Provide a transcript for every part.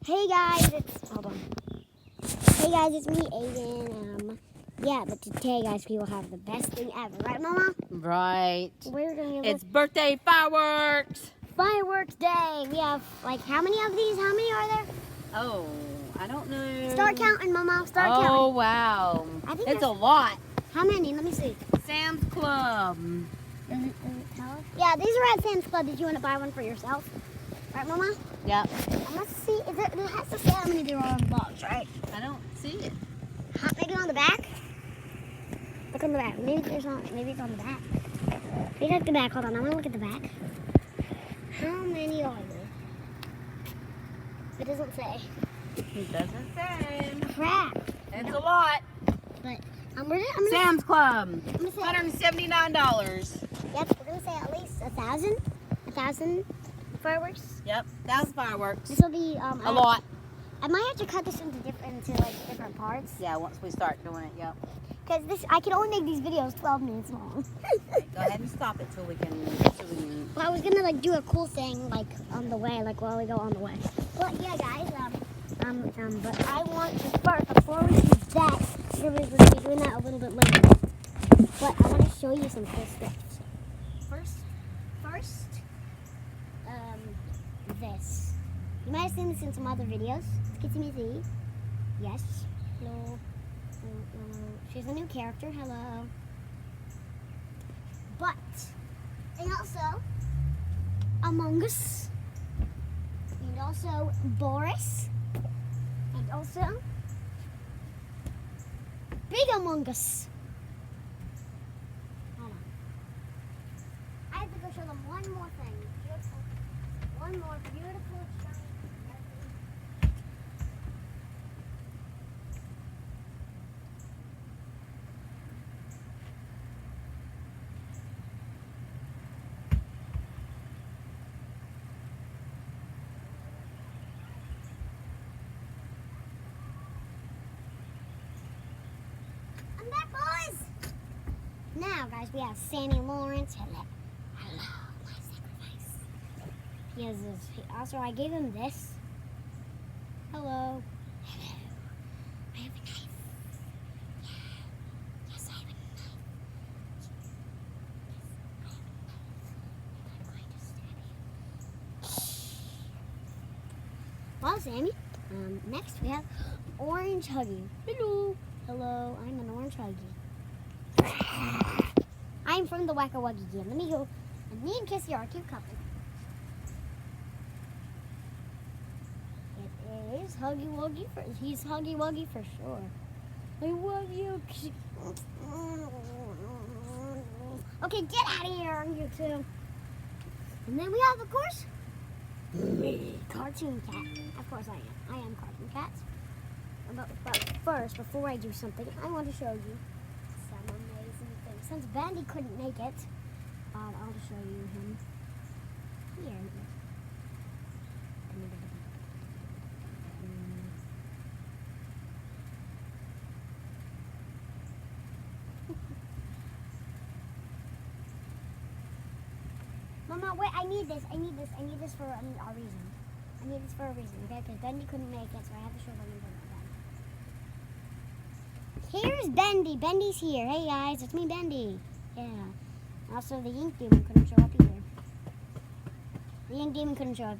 Hey guys, Hey guys, it's me, Aiden. Yeah, but today, guys, we will have the best thing ever, right, Mama? Right. We're gonna It's birthday fireworks. Fireworks day. We have how many of these? How many are there? Oh, I don't know. Start counting, Mama. Start counting. Oh wow. I think it's a lot. How many? Let me see. Sam's Club. Does it tell us? Yeah, these are at Sam's Club. Did you want to buy one for yourself? Right, Mama? Yep. Let's see. It has to say how many there are on the box, right? I don't see it. Maybe on the back? Look on the back. Maybe it's on the back. Look at the back. Hold on. I'm gonna look at the back. How many are there? It doesn't say. It doesn't say. Crap. It's a lot. But I'm gonna Sam's Club. I'm gonna say $179. Yep. We're gonna say at least 1,000. 1,000 fireworks. Yep. 1,000 fireworks. This will be a lot. I might have to cut this into different parts. Yeah. Once we start doing it. Yep. Because I can only make these videos 12 minutes long. Go ahead and stop it till we can. Well, I was gonna do a cool thing on the way, while we go on the way. But yeah, guys, but I want to first, before we do that, we're gonna be doing that a little bit later. But I want to show you some cool stuff. First, this. You might have seen this in some other videos. It's Kitsy Missy. Yes. Hello. She's a new character. Hello. And also Among Us, and also Boris, and also Big Among Us. Hold on. I have to go show them one more thing. One more beautiful, shiny. I'm back, boys! Now, guys, we have Sammy Lawrence. Hello, my sacrifice. He has this. Also, I gave him this. Hello. I have a knife. Yeah. Yes, I have a knife. I'm going to stab you. Well, Sammy. Next we have Orange Huggy. Hello, I'm an Orange Huggy. I'm from the Wacka Wuggy game. Let me go. And me and Kissy are a cute couple. It is Huggy Wuggy. He's Huggy Wuggy for sure. I love you. Okay, get out of here, you two. And then we have, of course, me, Cartoon Cat. Of course I am. I am Cartoon Cat. But first, before I do something, I want to show you some amazing things. Since Bandy couldn't make it, I'll just show you him here. Mama, wait, I need this for a reason. I need this for a reason, okay? Because Bendy couldn't make it, so I have to show them again. Here's Bendy. Bendy's here. Hey, guys, it's me, Bendy. Yeah. Also, the Ink Demon couldn't show up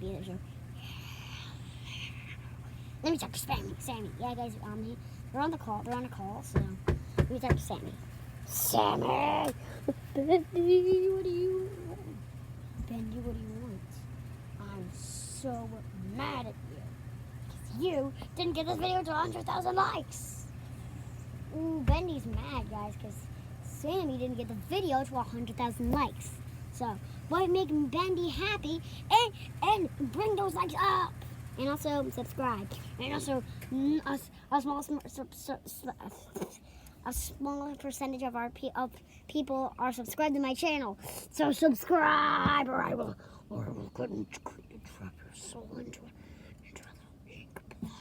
either. So. Let me talk to Sammy. Yeah, guys, they're on a call, so let me talk to Sammy. Sammy! Bendy, what do you want? Bendy, what do you want? I'm so mad at you. Because you didn't get this video to 100,000 likes. Ooh, Bendy's mad, guys, because Sammy didn't get the video to 100,000 likes. So, why make Bendy happy and bring those likes up? And also, subscribe. And also, a small percentage of people are subscribed to my channel. So subscribe, or I will couldn't trap your soul into the ink blob.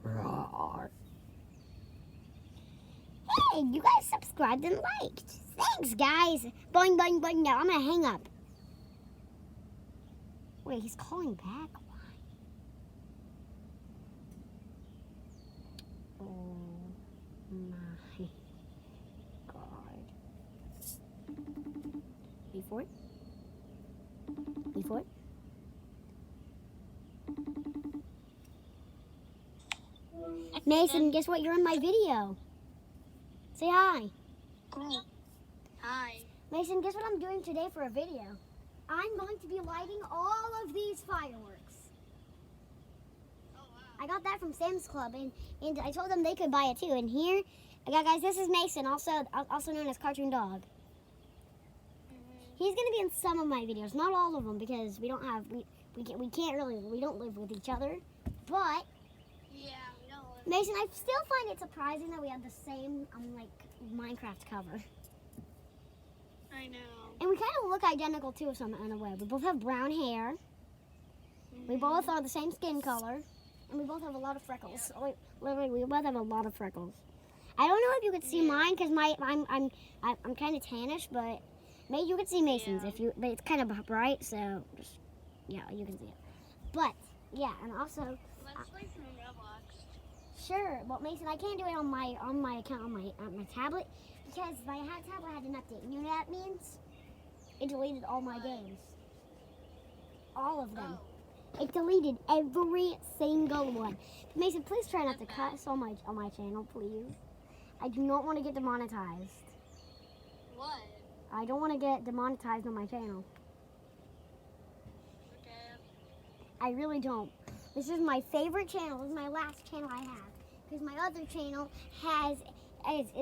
Roar. Hey, you guys subscribed and liked. Thanks, guys. Boing, boing, boing. Now I'm gonna hang up. Wait, he's calling back. Why? Mason, guess what? You're in my video. Say hi. Hi. Mason, guess what I'm doing today for a video? I'm going to be lighting all of these fireworks. Oh wow. I got that from Sam's Club, and I told them they could buy it too. And here, guys, this is Mason, also known as Cartoon Dog. He's gonna be in some of my videos, not all of them, because we don't live with each other. But Yeah, we don't live. Mason, I still find it surprising that we have the same like Minecraft cover, I know. and we kind of look identical too, in a way. We both have brown hair. We both are the same skin color, and we both have a lot of freckles. Oh, literally, we both have a lot of freckles. I don't know if you could see mine because I'm kind of tannish, but maybe you could see Mason's but it's kind of bright, so just yeah, you can see it. But yeah, and also Let's play some Roblox. sure, but Mason, I can't do it on my account on my tablet because my tablet had an update. You know what that means? It deleted all my games, all of them. It deleted every single one. Mason, please try not to cuss on my channel, please. I do not want to get demonetized. What? I don't want to get demonetized on my channel. Okay. I really don't. This is my favorite channel. This is my last channel I have. Because my other channel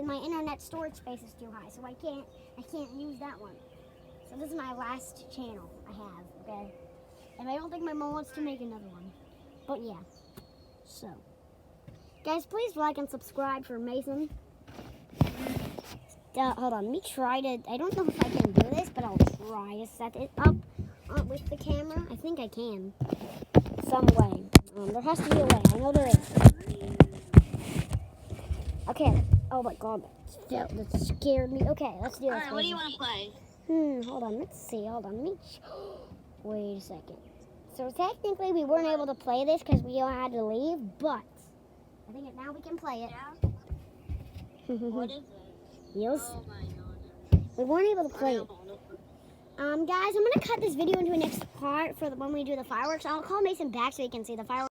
my internet storage space is too high, so I can't use that one. So this is my last channel I have, okay? And I don't think my mom wants to make another one. But yeah. So guys, please like and subscribe for Mason. Hold on, let me try to, I don't know if I can do this, but I'll try to set it up with the camera. I think I can. Some way. There has to be a way. I know there is. Okay. Oh my god. That scared me. Okay, let's do this. Alright, what do you want to play? Hold on. Let's see. Hold on. Wait a second. So technically we weren't able to play this because we all had to leave, but I think now we can play it. Yeah? What is it? Yes. Oh my god. We weren't able to play it. Guys, I'm gonna cut this video into a next part for when we do the fireworks. I'll call Mason back so he can see the fireworks.